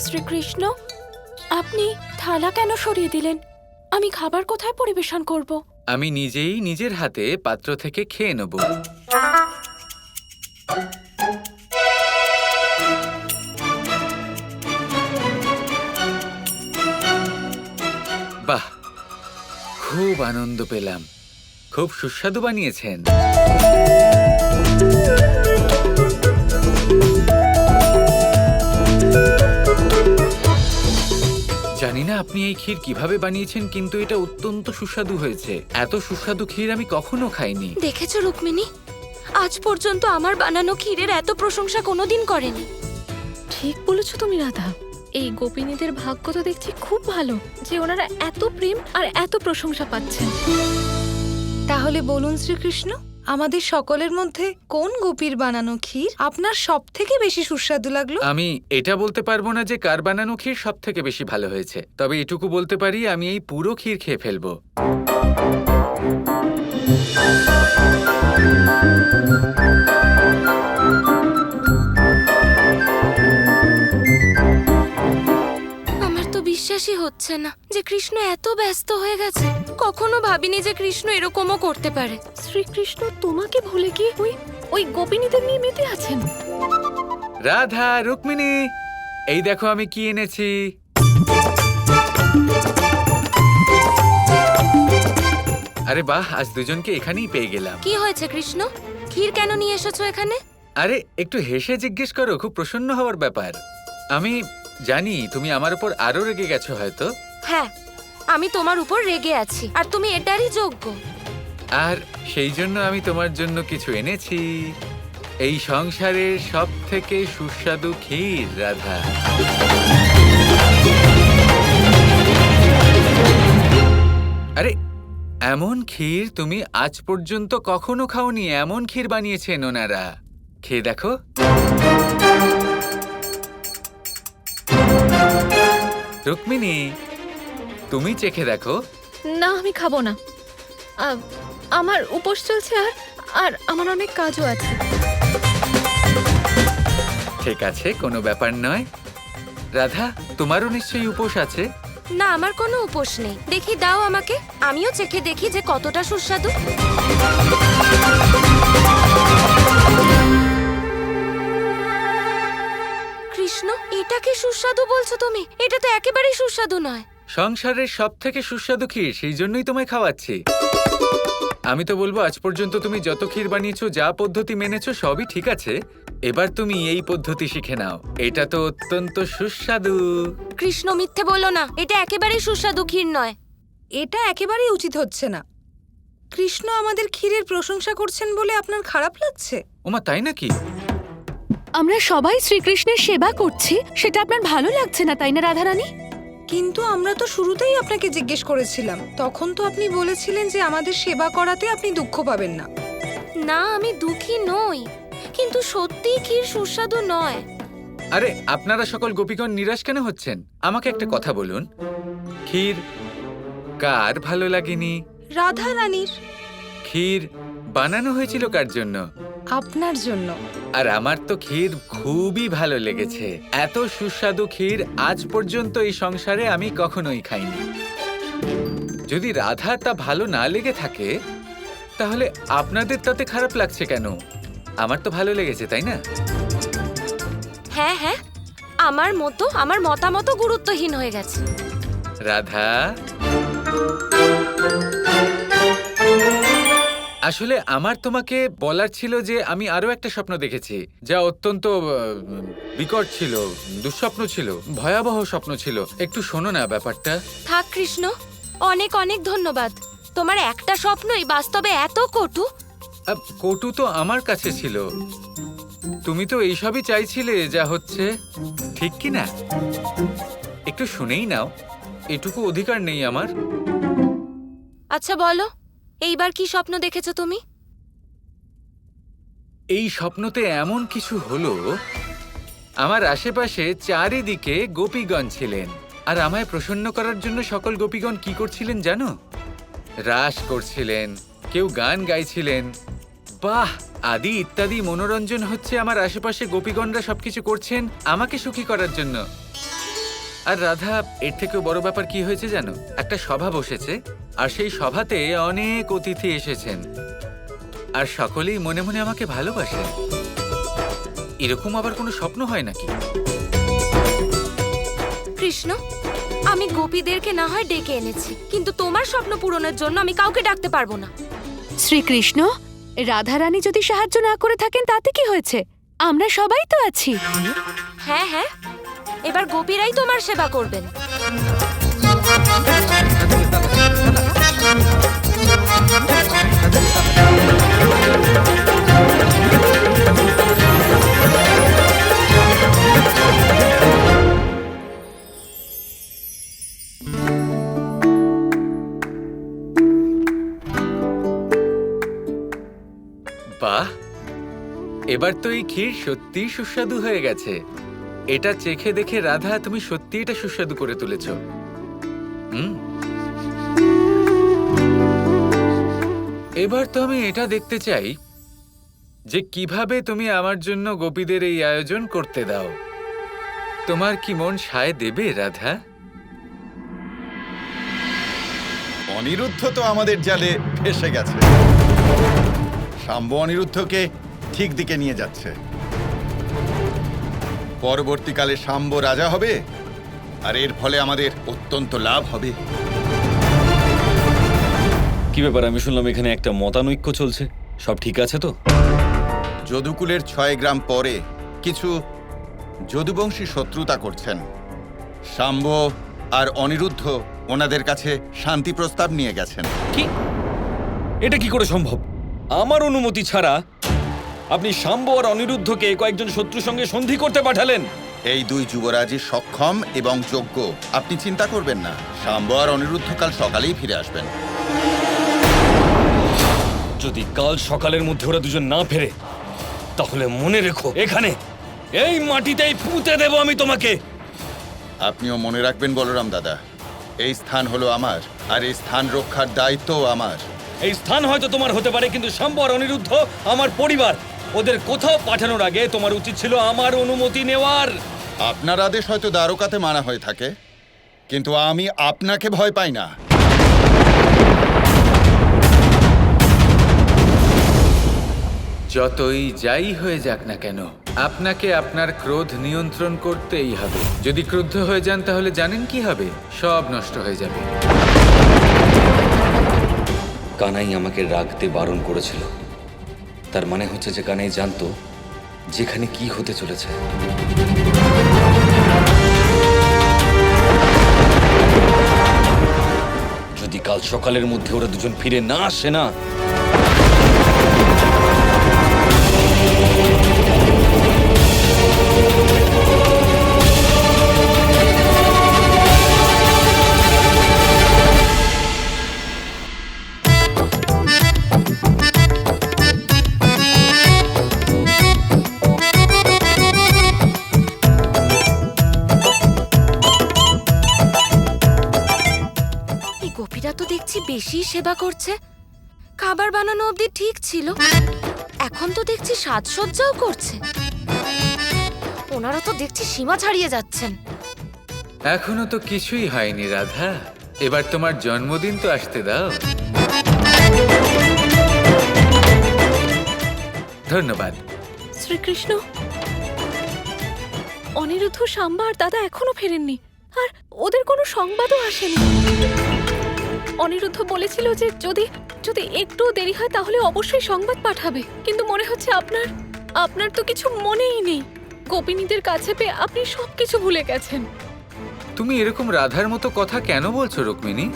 শ্রীকৃষ্ণ, আপনি থালা কেন সরিয়ে দিলেন? আমি খাবার কোথায় পরিবেশন করব? আমি নিজেই নিজের হাতে পাত্র থেকে খেয়ে নেব। বাহ, খুব আনন্দ পেলাম। খুব সুস্বাদু বানিয়েছেন। জানি না আপনি এই ক্ষীর কিভাবে বানিয়েছেন, কিন্তু এটা অত্যন্ত সুস্বাদু হয়েছে। এত সুস্বাদু ক্ষীর আমি কখনো খাইনি। দেখেছো রুক্মিণী, আজ পর্যন্ত আমার বানানো ক্ষীরের এত প্রশংসা কোনোদিন করেনি। ঠিক বলেছো তুমি রাধা। এই গোপিনীদের ভাগ্য তো দেখছি খুব ভালো যে ওনারা এত প্রেম আর এত প্রশংসা পাচ্ছেন। তাহলে বলুন শ্রীকৃষ্ণ, আমাদের সকলের মধ্যে কোন গোপীর বানানো ক্ষীর আপনার সব থেকে বেশি সুস্বাদু লাগলো? আমি এটা বলতে পারবো না যে কার বানানো ক্ষীর সব থেকে বেশি ভালো হয়েছে, তবে এটুকু বলতে পারি আমি এই পুরো ক্ষীর খেয়ে ফেলবো। আমার তো বিশ্বাসই হচ্ছে না যে কৃষ্ণ এত ব্যস্ত হয়ে গেছে। কখনো ভাবিনি যে কৃষ্ণ এরকমও করতে পারে। শ্রীকৃষ্ণ তোমাকে ভুলে গিয়ে ওই গোপিনীদের নিয়ে মেতে আছেন। রাধা, রুক্মিণী, এই দেখো আমি কি এনেছি। আরে বাহ, আজ দুজনকে এখানেই পেয়ে গেলাম। কি হয়েছে কৃষ্ণ? ক্ষীর কেন নিয়ে এসেছো এখানে? আরে একটু হেসে জিজ্ঞেস করো, খুব প্রসন্ন হওয়ার ব্যাপার। আমি জানি তুমি আমার উপর আরো রেগে গেছো হয়তো। হ্যাঁ, আমি তোমার উপর রেগে আছি, আর তুমি এটারই যোগ্য। আর সেই জন্য আমি তোমার জন্য কিছু এনেছি। এই সংসারের সব থেকে সুস্বাদু ক্ষীর, রাধা। আরে এমন ক্ষীর তুমি আজ পর্যন্ত কখনো খাওনি। এমন ক্ষীর বানিয়েছেন ওনারা। খেয়ে দেখো। রুক্মিণী, তুমি চেখে দেখো। না, আমি খাবো না। আমার উপোস চলছে আর আমার অনেক কাজও আছে। ঠিক আছে, কোনো ব্যাপার নয়। রাধা, তোমারও নিশ্চয়ই উপোস আছে। না, আমার কোনো উপোস নেই। দেখি, দাও আমাকে, আমিও চেখে দেখি যে কতটা সুস্বাদু। কৃষ্ণ, এটাকে সুস্বাদু বলছো তুমি? এটা তো একেবারেই সুস্বাদু নয়। সংসারের সব থেকে সুস্বাদু ক্ষীর, সেই জন্যই তোমায় খাওয়াচ্ছি। আমি তো বলবো আজ পর্যন্ত তুমি যত ক্ষীর বানিয়েছো, যা পদ্ধতি মেনেছো, সবই ঠিক আছে। এবার তুমি এই পদ্ধতি শিখে নাও। এটা তো অত্যন্ত সুস্বাদু। কৃষ্ণ, মিথ্যে বলো না, এটা একেবারেই সুস্বাদু ক্ষীর নয়। এটা একেবারেই উচিত হচ্ছে না। কৃষ্ণ আমাদের ক্ষীরের প্রশংসা করছেন বলে আপনার খারাপ লাগছে? ওমা, তাই নাকি? আমরা সবাই শ্রীকৃষ্ণের সেবা করছি, সেটা আপনার ভালো লাগছে না, তাই না রাধারানী? কিন্তু আমরা তো শুরুতেই আপনাকে জিজ্ঞেস করেছিলাম, তখন তো আপনি বলেছিলেন যে আমাদের সেবা করাতে আপনি দুঃখ পাবেন না। না, আমি দুঃখী নই, কিন্তু সত্যিই ক্ষীর সুস্বাদু নয়। আরে আপনারা সকল গোপীগণ নিরাশ কেন হচ্ছেন? আমাকে একটা কথা বলুন, ক্ষীর কার ভালো লাগেনি? রাধা রানীর। ক্ষীর বানানো হয়েছিল কার জন্য? আপনার জন্য। আর আমার তো ক্ষীর খুবই ভালো লেগেছে। এত সুস্বাদু ক্ষীর আজ পর্যন্ত এই সংসারে আমি কখনোই খাইনি। যদি রাধা তা ভালো না লেগে থাকে, তাহলে আপনাদের তাতে খারাপ লাগছে কেন? আমার তো ভালো লেগেছে, তাই না? হ্যাঁ হ্যাঁ, আমার মতামত গুরুত্বহীন হয়ে গেছে। রাধা, আসলে আমার তোমাকে বলার ছিল যে আমি আরো একটা স্বপ্ন দেখেছি, যা অত্যন্ত বিকট ছিল, দুঃস্বপ্ন ছিল, ভয়াবহ স্বপ্ন ছিল। একটু শোনো না ব্যাপারটা। থাক কৃষ্ণ, অনেক অনেক ধন্যবাদ। তোমার একটা স্বপ্নই বাস্তবে এত কটু। কটু তো আমার কাছে ছিল। তুমি তো এইসবই চাইছিলে, যা হচ্ছে, ঠিক কি না? একটু শুনেই নাও, এটুকু অধিকার নেই আমার? আচ্ছা বলো, এইবার কি স্বপ্ন দেখেছো তুমি? এই স্বপ্নতে এমন কিছু হলো, আমার আশেপাশে চারিদিকে গোপীগণ ছিলেন, আর আমায় প্রসন্ন করার জন্য সকল গোপীগণ কি করছিলেন জানো? রাস করছিলেন, কেউ গান গাইছিলেন, বাহ আদি ইত্যাদি মনোরঞ্জন হচ্ছে। আমার আশেপাশে গোপীগণরা সবকিছু করছেন আমাকে সুখী করার জন্য। আর রাধা, এর থেকেও বড় ব্যাপার কি হয়েছে জানো? একটা সভা বসেছে, আর সেই সভাতে অনেক অতিথি এসেছেন, আর সকলেই মনে মনে আমাকে ভালোবাসে। এরকম আবার কোনো স্বপ্ন হয় নাকি? কৃষ্ণ, আমি গোপীদেরকে না হয় ডেকে এনেছি, কিন্তু তোমার স্বপ্ন পূরণের জন্য আমি কাউকে ডাকতে পারবো না। শ্রীকৃষ্ণ, রাধারানী যদি সাহায্য না করে থাকেন তাতে কি হয়েছে? আমরা সবাই তো আছি। হ্যাঁ হ্যাঁ, এবার গোপীরাই তোমার সেবা করবেন। বাহ, এবার তো এই ক্ষীর সত্যিই সুস্বাদু হয়ে গেছে। এটা চেখে দেখে রাধা, তুমি সত্যি এটা সুস্বাদু করে তুলেছ। এবার তো আমি এটা দেখতে চাই যে কিভাবে তুমি আমার জন্য গোপীদের এই আয়োজন করতে দাও। তোমার কি মন সায় দেবে রাধা? অনিরুদ্ধ তো আমাদের জালে ফেসে গেছে। শাম্ব অনিরুদ্ধকে ঠিক দিকে নিয়ে যাচ্ছে। পরবর্তীকালে শাম্ব রাজা হবে, আর এর ফলে আমাদের অত্যন্ত লাভ হবে। কি ব্যাপার? আমি শুনলাম এখানে একটা মতানৈক্য চলছে। সব ঠিক আছে তো? যদুকুলের 6 গ্রাম পরে কিছু যদুবংশী শত্রুতা করছেন। শাম্ব আর অনিরুদ্ধ ওনাদের কাছে শান্তি প্রস্তাব নিয়ে গেছেন। কি? এটা কি করে সম্ভব? আমার অনুমতি ছাড়া আপনি শাম্ব আর অনিরুদ্ধকে কয়েকজন শত্রুর সঙ্গে সন্ধি করতে পাঠালেন? এই দুই যুবরাজই সক্ষম এবং যোগ্য। আপনি চিন্তা করবেন না, শাম্ব আর অনিরুদ্ধ কাল সকালেই ফিরে আসবেন। যদি কাল সকালের মধ্যে ওরা দুজন না ফেরে, তাহলে মনে রেখো, এখানে এই মাটিতেই পুঁতে দেব আমি তোমাকে। আপনিও মনে রাখবেন বলরাম দাদা, এই স্থান হলো আমার, আর এই স্থান রক্ষার দায়িত্বও আমার। এই স্থান হয়তো তোমার হতে পারে, কিন্তু শাম্ব আর অনিরুদ্ধ আমার পরিবার। ওদের কোথাও পাঠানোর আগে তোমার উচিত ছিল আমার অনুমতি নেওয়ার। আপনার আদেশ হয়তো দ্বারকাতে মানা হয়ে থাকে, কিন্তু আমি আপনাকে ভয় পাই না। যতই যাই হয়ে যাক না কেন, আপনাকে আপনার ক্রোধ নিয়ন্ত্রণ করতেই হবে। যদি ক্রুদ্ধ হয়ে যান তাহলে জানেন কি হবে? সব নষ্ট হয়ে যাবে। কানাই আমাকে রাখতে বারণ করেছিল। তার মানে হচ্ছে যে কানাই জানতো যেখানে কি হতে চলেছে। যদি কাল সকালের মধ্যে ওরা দুজন ফিরে না আসে না, গোপীরা তো দেখছি বেশি সেবা করছে। খাবার বানানো অবধি ঠিক ছিল, এখন তো দেখছি সাজসজ্জাও করছে। ওনারা তো দেখছি সীমা ছাড়িয়ে যাচ্ছেন। এখনো তো কিছুই হয়নি রাধা, এবার তোমার জন্মদিন তো আসতে দাও। ধন্যবাদ। শ্রীকৃষ্ণ, অনিরুদ্ধ, শাম্বা আর দাদা এখনো ফেরেননি, আর ওদের কোনো সংবাদও আসেনি। অনিরুদ্ধ বলেছিল যে যদি যদি একটু দেরি হয় তাহলে অবশ্যই সংবাদ পাঠাবে, কিন্তু মনে হচ্ছে আপনার তো কিছু মনেই নেই। গোপিনীদের কাছে পেয়ে আপনি সবকিছু ভুলে গেছেন। তুমি এরকম রাধার মতো কথা কেন বলছো রুক্মিণী?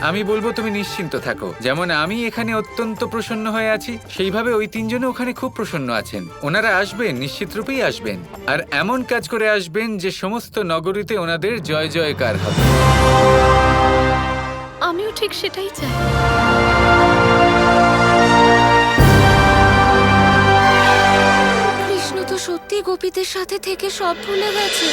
আমি বলবো তুমি নিশ্চিন্ত থাকো। যেমন আমি এখানে অত্যন্ত প্রসন্ন হয়ে আছি, সেইভাবে ওই তিনজনে ওখানে খুব প্রসন্ন আছেন। ওনারা আসবেন, নিশ্চিত রূপেই আসবেন, আর এমন কাজ করে আসবেন যে সমস্ত নগরীতে ওনাদের জয় জয়কার হবে। আমিও ঠিক সেটাই চাই। কৃষ্ণ তো সত্যি গোপীদের সাথে থেকে সব ভুলে গেছে।